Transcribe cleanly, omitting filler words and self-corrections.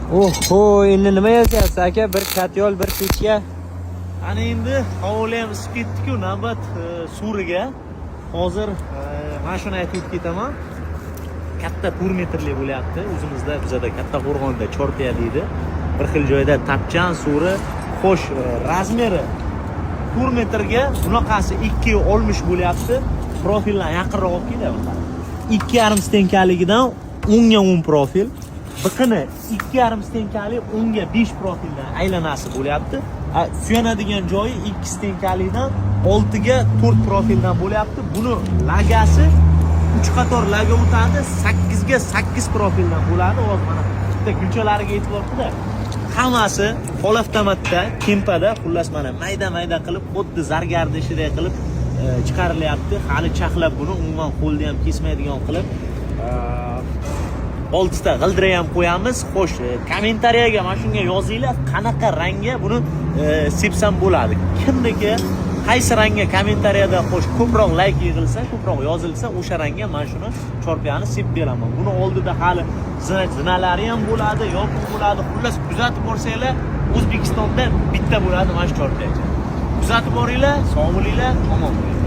Oho, endi nima yozyapsiz aka? Bir katyol, bir pechka. Ana endi havolar ham isib ketdi-ku, navbat suvriga. Hozir mana shuni aytib ketaman. Katta 4 metrli bo'lyapti. O'zimizda bizada katta qo'rg'onda chorpiya deydi. Bir xil joyda tapchan suvri, xo'sh, razmeri 4 metrga bunaqasi 2.60 bo'lyapti. Profildan yaqinroq olib kelyapman. 2,5 stenkaligidan 10 ga 10 profil. Biqini 2,5 stenkali 10 ga 5 profildan aylanasi bo'lyapti. Suyanadigan joyi 2 stenkalikdan 6 ga 4 profildan bo'lyapti. Buni lagasi 3 qator laga o'tadi, 8 ga 8 profildan bo'ladi. Hozir mana bitta gulchalariga e'tibor qildi. Hammasi holavtomatda, kempada, xullas mana mayda-mayda qilib, xuddi zargarda ishidek qilib chiqarilyapti. Hali chaqlab buni umuman qo'lda ham kesmaydigan qilib 6 ta g'ildira ham qo'yamiz. Xo'sh, kommentariyaga mana shunga yozinglar, qanaqa rangga buni sepsam bo'ladi. Kimniki qaysi rangga kommentariyada xo'sh ko'proq layk yig'ilsa, ko'proq yozilsa, o'sha rangga mana shuni chorpiyani sepib beraman. Buni oldida hali zinalari ham bo'ladi, yopiq bo'ladi. Xullas kuzatib borsanglar, O'zbekistonda bitta bo'ladi mana shu chorpiya. Kuzatib boringlar, sog' bo'linglar, omon bo'linglar.